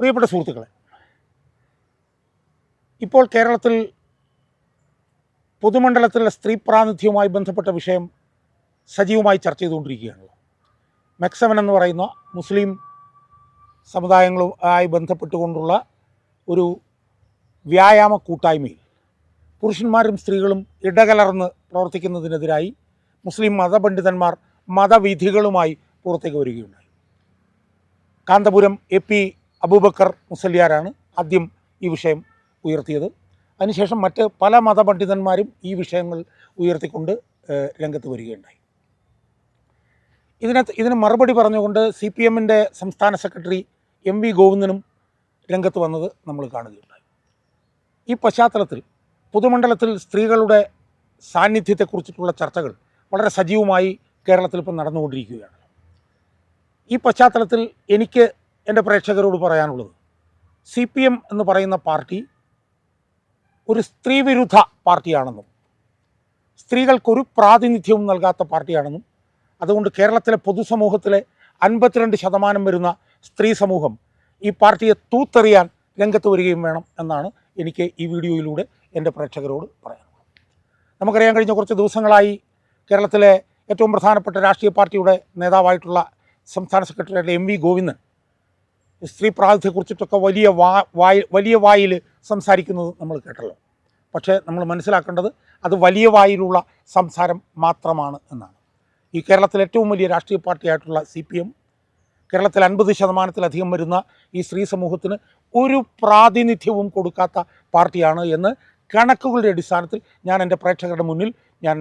പ്രിയപ്പെട്ട സുഹൃത്തുക്കളെ, ഇപ്പോൾ കേരളത്തിൽ പൊതുമണ്ഡലത്തിലുള്ള സ്ത്രീ പ്രാതിനിധ്യവുമായി ബന്ധപ്പെട്ട വിഷയം സജീവമായി ചർച്ച ചെയ്തുകൊണ്ടിരിക്കുകയാണ്. മെക്സവൻ എന്ന് പറയുന്ന മുസ്ലിം സമുദായങ്ങളുമായി ബന്ധപ്പെട്ടുകൊണ്ടുള്ള ഒരു വ്യായാമ കൂട്ടായ്മയിൽ പുരുഷന്മാരും സ്ത്രീകളും ഇടകലർന്ന് പ്രവർത്തിക്കുന്നതിനെതിരായി മുസ്ലിം മതപണ്ഡിതന്മാർ മതവിധികളുമായി പുറത്തേക്ക് വരികയുണ്ടായി. കാന്തപുരം AP അബൂബക്കർ മുസല്യാരാണ് ആദ്യം ഈ വിഷയം ഉയർത്തിയത്. അതിനുശേഷം മറ്റ് പല മതപണ്ഡിതന്മാരും ഈ വിഷയങ്ങൾ ഉയർത്തിക്കൊണ്ട് രംഗത്ത് വരികയുണ്ടായി. ഇതിന് മറുപടി പറഞ്ഞുകൊണ്ട് CPMൻ്റെ സംസ്ഥാന സെക്രട്ടറി MV ഗോവിന്ദനും രംഗത്ത് വന്നത് നമ്മൾ കാണുകയുണ്ടായി. ഈ പശ്ചാത്തലത്തിൽ പൊതുമണ്ഡലത്തിൽ സ്ത്രീകളുടെ സാന്നിധ്യത്തെക്കുറിച്ചിട്ടുള്ള ചർച്ചകൾ വളരെ സജീവമായി കേരളത്തിൽ ഇപ്പം നടന്നുകൊണ്ടിരിക്കുകയാണ്. ഈ പശ്ചാത്തലത്തിൽ എനിക്ക് എൻ്റെ പ്രേക്ഷകരോട് പറയാനുള്ളത്, CPM എന്ന് പറയുന്ന പാർട്ടി ഒരു സ്ത്രീവിരുദ്ധ പാർട്ടിയാണെന്നും സ്ത്രീകൾക്കൊരു പ്രാതിനിധ്യവും നൽകാത്ത പാർട്ടിയാണെന്നും അതുകൊണ്ട് കേരളത്തിലെ പൊതുസമൂഹത്തിലെ 52% വരുന്ന സ്ത്രീ സമൂഹം ഈ പാർട്ടിയെ തൂത്തെറിയാൻ രംഗത്ത് വരികയും വേണം എന്നാണ് എനിക്ക് ഈ വീഡിയോയിലൂടെ എൻ്റെ പ്രേക്ഷകരോട് പറയാനുള്ളത്. നമുക്കറിയാൻ കഴിഞ്ഞ കുറച്ച് ദിവസങ്ങളായി കേരളത്തിലെ ഏറ്റവും പ്രധാനപ്പെട്ട രാഷ്ട്രീയ പാർട്ടിയുടെ നേതാവായിട്ടുള്ള സംസ്ഥാന സെക്രട്ടറിയായിട്ടുള്ള MV ഗോവിന്ദൻ സ്ത്രീ പ്രാതിനിധ്യത്തെക്കുറിച്ചിട്ടൊക്കെ വലിയ വായിൽ സംസാരിക്കുന്നത് നമ്മൾ കേട്ടല്ലോ. പക്ഷേ നമ്മൾ മനസ്സിലാക്കേണ്ടത് അത് വലിയ വായിലുള്ള സംസാരം മാത്രമാണ് എന്നാണ്. ഈ കേരളത്തിലെ ഏറ്റവും വലിയ രാഷ്ട്രീയ പാർട്ടിയായിട്ടുള്ള CPM കേരളത്തിൽ 50%-ലധികം വരുന്ന ഈ സ്ത്രീ സമൂഹത്തിന് ഒരു പ്രാതിനിധ്യവും കൊടുക്കാത്ത പാർട്ടിയാണ് എന്ന് കണക്കുകളുടെ അടിസ്ഥാനത്തിൽ ഞാൻ എൻ്റെ പ്രേക്ഷകരുടെ മുന്നിൽ ഞാൻ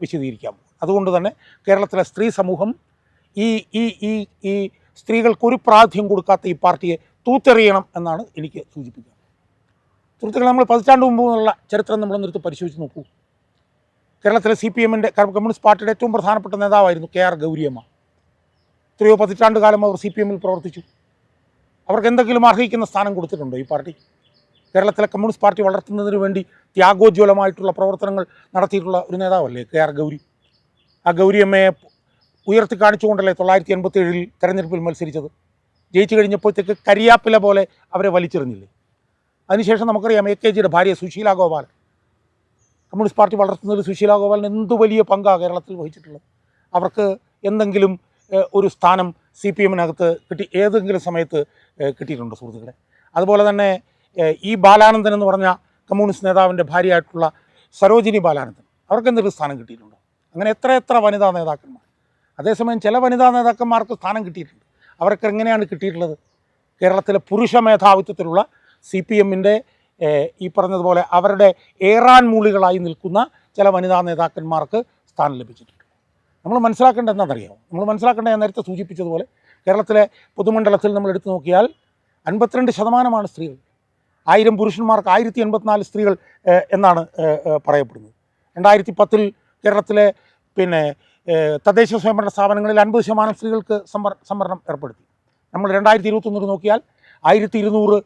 വിശദീകരിക്കാൻ പോകും. അതുകൊണ്ട് തന്നെ കേരളത്തിലെ സ്ത്രീ സമൂഹം ഈ ഈ ഈ ഈ സ്ത്രീകൾക്കൊരു പ്രാതിനിധ്യം കൊടുക്കാത്ത ഈ പാർട്ടിയെ തൂത്തെറിയണം എന്നാണ് എനിക്ക് സൂചിപ്പിക്കുക. സുഹൃത്തുക്കളെ, നമ്മൾ 10 മുമ്പ് എന്നുള്ള ചരിത്രം നമ്മളൊന്നെടുത്ത് പരിശോധിച്ച് നോക്കൂ. കേരളത്തിലെ CPMൻ്റെ കമ്മ്യൂണിസ്റ്റ് പാർട്ടിയുടെ ഏറ്റവും പ്രധാനപ്പെട്ട നേതാവായിരുന്നു KR ഗൗരിയമ്മ. എത്രയോ 10 കാലം അവർ CPMൽ പ്രവർത്തിച്ചു. അവർക്ക് എന്തെങ്കിലും അർഹിക്കുന്ന സ്ഥാനം കൊടുത്തിട്ടുണ്ടോ ഈ പാർട്ടി? കേരളത്തിലെ കമ്മ്യൂണിസ്റ്റ് പാർട്ടി വളർത്തുന്നതിന് വേണ്ടി ത്യാഗോജ്വലമായിട്ടുള്ള പ്രവർത്തനങ്ങൾ നടത്തിയിട്ടുള്ള ഒരു നേതാവല്ലേ KR ഗൗരി. ആ ഗൗരിയമ്മയെ ഉയർത്തി കാണിച്ചുകൊണ്ടല്ലേ 1987 തെരഞ്ഞെടുപ്പിൽ മത്സരിച്ചത്. ജയിച്ചു കഴിഞ്ഞപ്പോഴത്തേക്ക് കരിയാപ്പില പോലെ അവരെ വലിച്ചെറിഞ്ഞില്ലേ? അതിനുശേഷം നമുക്കറിയാം AKജിയുടെ ഭാര്യ സുശീല ഗോപാലൻ. കമ്മ്യൂണിസ്റ്റ് പാർട്ടി വളർത്തുന്നതിൽ സുശീല ഗോപാലൻ എന്ത് വലിയ പങ്കാണ് കേരളത്തിൽ വഹിച്ചിട്ടുള്ളത്. അവർക്ക് എന്തെങ്കിലും ഒരു സ്ഥാനം CPMനകത്ത് ഏതെങ്കിലും സമയത്ത് കിട്ടിയിട്ടുണ്ടോ സുഹൃത്തുക്കളെ? അതുപോലെ തന്നെ ഈ ബാലാനന്ദൻ എന്ന് പറഞ്ഞ കമ്മ്യൂണിസ്റ്റ് നേതാവിൻ്റെ ഭാര്യയായിട്ടുള്ള സരോജിനി ബാലാനന്ദൻ, അവർക്ക് എന്തെങ്കിലും സ്ഥാനം കിട്ടിയിട്ടുണ്ടോ? അങ്ങനെ എത്ര വനിതാ നേതാക്കന്മാർ. അതേസമയം ചില വനിതാ നേതാക്കന്മാർക്ക് സ്ഥാനം കിട്ടിയിട്ടുണ്ട്. അവർക്ക് എങ്ങനെയാണ് കിട്ടിയിട്ടുള്ളത്? കേരളത്തിലെ പുരുഷ മേധാവിത്വത്തിലുള്ള CPMൻ്റെ ഈ പറഞ്ഞതുപോലെ അവരുടെ ഏറാൻ മൂളികളായി നിൽക്കുന്ന ചില വനിതാ നേതാക്കന്മാർക്ക് സ്ഥാനം ലഭിച്ചിട്ടുണ്ട്. നമ്മൾ മനസ്സിലാക്കേണ്ടത് എന്താണെന്നറിയാമോ? നമ്മൾ മനസ്സിലാക്കേണ്ടത് ഞാൻ നേരത്തെ സൂചിപ്പിച്ചതുപോലെ കേരളത്തിലെ പൊതുമണ്ഡലത്തിൽ നമ്മൾ എടുത്തു നോക്കിയാൽ 52% സ്ത്രീകൾ. 1000 പുരുഷന്മാർക്ക് 1084 സ്ത്രീകൾ എന്നാണ് പറയപ്പെടുന്നത്. 2010 കേരളത്തിലെ തദ്ദേശ സ്വയംഭരണ സ്ഥാപനങ്ങളിൽ 50% സ്ത്രീകൾക്ക് സംവരണം ഏർപ്പെടുത്തി. നമ്മൾ 2021 നോക്കിയാൽ 1200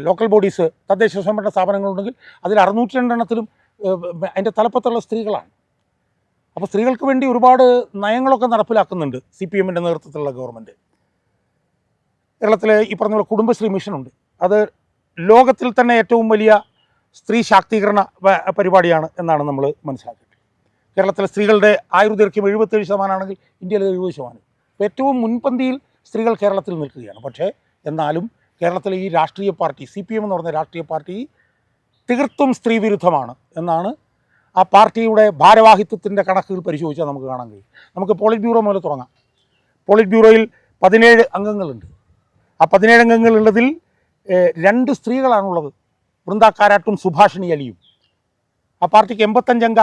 ലോക്കൽ ബോഡീസ് തദ്ദേശ സ്വയംഭരണ സ്ഥാപനങ്ങളുണ്ടെങ്കിൽ അതിൽ 602 അതിൻ്റെ തലപ്പത്തുള്ള സ്ത്രീകളാണ്. അപ്പോൾ സ്ത്രീകൾക്ക് വേണ്ടി ഒരുപാട് നയങ്ങളൊക്കെ നടപ്പിലാക്കുന്നുണ്ട് CPMൻ്റെ നേതൃത്വത്തിലുള്ള ഗവൺമെൻറ്. കേരളത്തിൽ ഈ പറഞ്ഞ പോലെ കുടുംബശ്രീ മിഷനുണ്ട്. അത് ലോകത്തിൽ തന്നെ ഏറ്റവും വലിയ സ്ത്രീ ശാക്തീകരണ പരിപാടിയാണ് എന്നാണ് നമ്മൾ മനസ്സിലാക്കിയത്. കേരളത്തിലെ സ്ത്രീകളുടെ ആയുർദൈർഘ്യം 77% ആണെങ്കിൽ ഇന്ത്യയിൽ 70%. അപ്പോൾ ഏറ്റവും മുൻപന്തിയിൽ സ്ത്രീകൾ കേരളത്തിൽ നിൽക്കുകയാണ്. പക്ഷേ എന്നാലും കേരളത്തിലെ ഈ രാഷ്ട്രീയ പാർട്ടി CPM എന്ന് പറഞ്ഞ രാഷ്ട്രീയ പാർട്ടി തീർത്തും സ്ത്രീവിരുദ്ധമാണ് എന്നാണ് ആ പാർട്ടിയുടെ ഭാരവാഹിത്വത്തിൻ്റെ കണക്കുകൾ പരിശോധിച്ചാൽ നമുക്ക് കാണാൻ കഴിയും. നമുക്ക് പോളിറ്റ് ബ്യൂറോ മുതൽ തുടങ്ങാം. പോളിറ്റ് ബ്യൂറോയിൽ 17 അംഗങ്ങളുണ്ട്. ആ 17 അംഗങ്ങളുള്ളതിൽ 2 സ്ത്രീകളാണുള്ളത്, വൃന്ദ കാരാട്ടും സുഭാഷിണി അലിയും. ആ പാർട്ടിക്ക് 85 അംഗ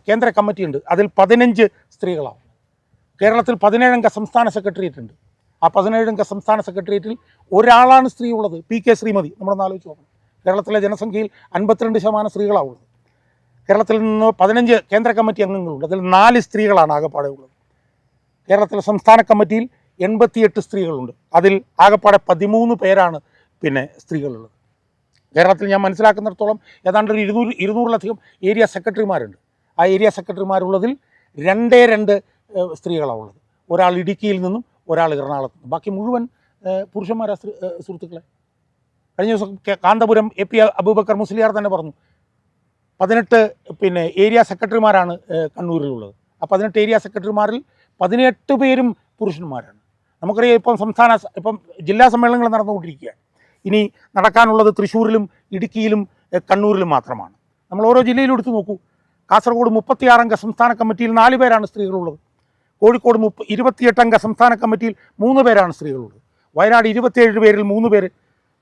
കേന്ദ്ര കമ്മിറ്റിയുണ്ട്. അതിൽ 15 സ്ത്രീകളാണ്. കേരളത്തിൽ 17 അംഗ സംസ്ഥാന സെക്രട്ടേറിയറ്റ് ഉണ്ട്. ആ 17 അംഗ സംസ്ഥാന സെക്രട്ടേറിയറ്റിൽ ഒരാളാണ് സ്ത്രീ ഉള്ളത്, PK ശ്രീമതി. നമ്മളൊന്ന് ആലോചിച്ച് നോക്കണം. കേരളത്തിലെ ജനസംഖ്യയിൽ 52% സ്ത്രീകളാണ് ഉള്ളത്. കേരളത്തിൽ നിന്ന് 15 കേന്ദ്ര കമ്മിറ്റി അംഗങ്ങളുണ്ട്. അതിൽ 4 സ്ത്രീകളാണ് ആകെപ്പാടെ ഉള്ളത്. കേരളത്തിലെ സംസ്ഥാന കമ്മിറ്റിയിൽ 88 സ്ത്രീകളുണ്ട്. അതിൽ ആകെപ്പാടെ 13 പേരാണ് സ്ത്രീകളുള്ളത്. കേരളത്തിൽ ഞാൻ മനസ്സിലാക്കുന്നിടത്തോളം ഏതാണ്ട് ഒരു 200-ലധികം ഏരിയ സെക്രട്ടറിമാരുണ്ട്. ആ ഏരിയ സെക്രട്ടറിമാരുള്ളതിൽ 2 സ്ത്രീകളാണ് ഉള്ളത്. ഒരാൾ ഇടുക്കിയിൽ നിന്നും ഒരാൾ എറണാകുളത്ത് നിന്നും. ബാക്കി മുഴുവൻ പുരുഷന്മാരാ സുഹൃത്തുക്കളെ. കഴിഞ്ഞ ദിവസം കാന്തപുരം AP അബൂബക്കർ മുസ്ലിയാർ തന്നെ പറഞ്ഞു 18 ഏരിയ സെക്രട്ടറിമാരാണ് കണ്ണൂരിലുള്ളത്. ആ 18 ഏരിയ സെക്രട്ടറിമാരിൽ 18 പേരും പുരുഷന്മാരാണ്. നമുക്കറിയാം ഇപ്പം ജില്ലാ സമ്മേളനങ്ങൾ നടന്നുകൊണ്ടിരിക്കുകയാണ്. ഇനി നടക്കാനുള്ളത് തൃശ്ശൂരിലും ഇടുക്കിയിലും കണ്ണൂരിലും മാത്രമാണ്. നമ്മൾ ഓരോ ജില്ലയിലും എടുത്തു നോക്കൂ. കാസർഗോഡ് 36 അംഗ സംസ്ഥാന കമ്മിറ്റിയിൽ 4 പേരാണ് സ്ത്രീകളുള്ളത്. കോഴിക്കോട് 28 അംഗ സംസ്ഥാന കമ്മിറ്റിയിൽ 3 പേരാണ് സ്ത്രീകളുള്ളത്. വയനാട് 27 പേരിൽ 3 പേര്,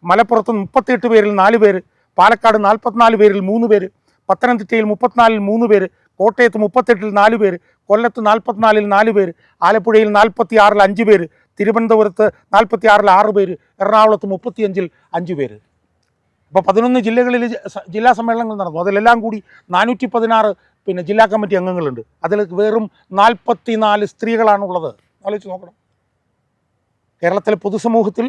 മലപ്പുറത്ത് 38 പേരിൽ 4 പേര്, പാലക്കാട് 44 പേരിൽ 3 പേര്, പത്തനംതിട്ടയിൽ 34-ൽ 3 പേര്, കോട്ടയത്ത് 38-ൽ 4 പേര്, കൊല്ലത്ത് 44-ൽ 4 പേര്, ആലപ്പുഴയിൽ 46-ൽ 5 പേര്, തിരുവനന്തപുരത്ത് 46-ൽ 6 പേര്, എറണാകുളത്ത് 35-ൽ 5 പേര്. ഇപ്പോൾ 11 ജില്ലകളിൽ ജില്ലാ സമ്മേളനങ്ങൾ നടന്നു. അതിലെല്ലാം കൂടി 416 ജില്ലാ കമ്മിറ്റി അംഗങ്ങളുണ്ട്. അതിൽ വെറും 44 സ്ത്രീകളാണുള്ളത്. ആലോചിച്ച് നോക്കണം. കേരളത്തിലെ പൊതുസമൂഹത്തിൽ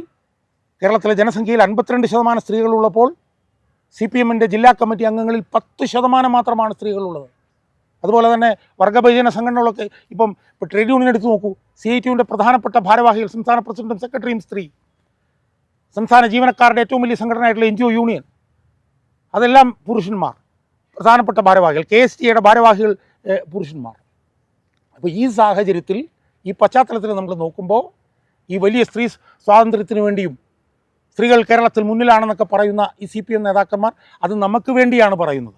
കേരളത്തിലെ ജനസംഖ്യയിൽ 52% സ്ത്രീകളുള്ളപ്പോൾ CPMൻ്റെ ജില്ലാ കമ്മിറ്റി അംഗങ്ങളിൽ 10% മാത്രമാണ് സ്ത്രീകളുള്ളത്. അതുപോലെ തന്നെ വർഗബഹുജന സംഘടനകളൊക്കെ ഇപ്പോൾ ട്രേഡ് യൂണിയൻ എടുത്ത് നോക്കൂ. CITUവിൻ്റെ പ്രധാനപ്പെട്ട ഭാരവാഹികൾ, സംസ്ഥാന പ്രസിഡന്റും സെക്രട്ടറിയും സ്ത്രീ. സംസ്ഥാന ജീവനക്കാരുടെ ഏറ്റവും വലിയ സംഘടനയായിട്ടുള്ള NGO യൂണിയൻ, അതെല്ലാം പുരുഷന്മാർ. പ്രധാനപ്പെട്ട ഭാരവാഹികൾ KSTയുടെ ഭാരവാഹികൾ പുരുഷന്മാർ. അപ്പോൾ ഈ സാഹചര്യത്തിൽ, ഈ പശ്ചാത്തലത്തിൽ നമ്മൾ നോക്കുമ്പോൾ ഈ വലിയ സ്ത്രീ സ്വാതന്ത്ര്യത്തിന് വേണ്ടിയും സ്ത്രീകൾ കേരളത്തിൽ മുന്നിലാണെന്നൊക്കെ പറയുന്ന ഈ CPM നേതാക്കന്മാർ അത് നമുക്ക് വേണ്ടിയാണ് പറയുന്നത്.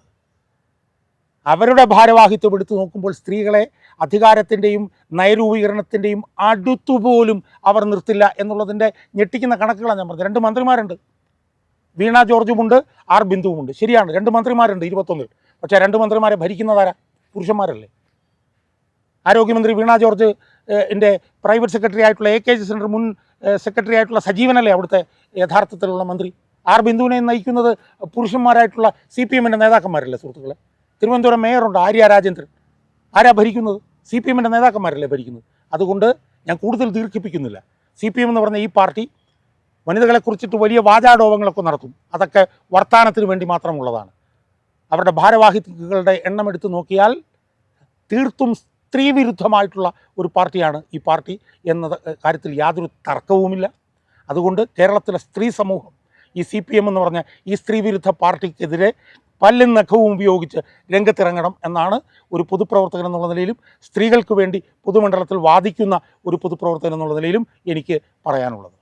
അവരുടെ ഭാരവാഹിത്വം എടുത്തു നോക്കുമ്പോൾ സ്ത്രീകളെ അധികാരത്തിൻ്റെയും നയരൂപീകരണത്തിൻ്റെയും അടുത്തുപോലും അവർ നിർത്തില്ല എന്നുള്ളതിൻ്റെ ഞെട്ടിക്കുന്ന കണക്കുകളാണ് ഞാൻ പറഞ്ഞത്. 2 മന്ത്രിമാരുണ്ട്, വീണ ജോർജുമുണ്ട്, ആർ ബിന്ദുവുമുണ്ട്. ശരിയാണ്, 2 മന്ത്രിമാരുണ്ട് 21-ൽ. പക്ഷേ 2 മന്ത്രിമാരെ ഭരിക്കുന്നതാരാ? പുരുഷന്മാരല്ലേ. ആരോഗ്യമന്ത്രി വീണ ജോർജ് പ്രൈവറ്റ് സെക്രട്ടറി ആയിട്ടുള്ള AKG സെൻറ്റർ മുൻ സെക്രട്ടറി ആയിട്ടുള്ള സജീവനല്ലേ അവിടുത്തെ യഥാർത്ഥത്തിലുള്ള മന്ത്രി. ആർ ബിന്ദുവിനെ നയിക്കുന്നത് പുരുഷന്മാരായിട്ടുള്ള CPMൻ്റെ നേതാക്കന്മാരല്ലേ സുഹൃത്തുക്കളെ. തിരുവനന്തപുരം മേയറുണ്ട് ആര്യ രാജേന്ദ്രൻ. ആരാ ഭരിക്കുന്നത്? CPMൻ്റെ നേതാക്കന്മാരല്ലേ ഭരിക്കുന്നത്. അതുകൊണ്ട് ഞാൻ കൂടുതൽ ദീർഘിപ്പിക്കുന്നില്ല. CPM എന്ന് പറഞ്ഞ ഈ പാർട്ടി വനിതകളെക്കുറിച്ചിട്ട് വലിയ വാചാടോപങ്ങളൊക്കെ നടത്തും. അതൊക്കെ വർത്തമാനത്തിന് വേണ്ടി മാത്രമുള്ളതാണ്. അവരുടെ ഭാരവാഹികളുടെ എണ്ണം എടുത്ത് നോക്കിയാൽ തീർത്തും സ്ത്രീവിരുദ്ധമായിട്ടുള്ള ഒരു പാർട്ടിയാണ് ഈ പാർട്ടി എന്ന കാര്യത്തിൽ യാതൊരു തർക്കവുമില്ല. അതുകൊണ്ട് കേരളത്തിലെ സ്ത്രീ സമൂഹം ഈ CPM എന്ന് പറഞ്ഞ ഈ സ്ത്രീവിരുദ്ധ പാർട്ടിക്കെതിരെ പല്ലും നഖവും ഉപയോഗിച്ച് രംഗത്തിറങ്ങണം എന്നാണ് ഒരു പൊതുപ്രവർത്തകൻ എന്നുള്ള നിലയിലും സ്ത്രീകൾക്ക് വേണ്ടി പൊതുമണ്ഡലത്തിൽ വാദിക്കുന്ന ഒരു പൊതുപ്രവർത്തകൻ എന്നുള്ള നിലയിലും എനിക്ക് പറയാനുള്ളത്.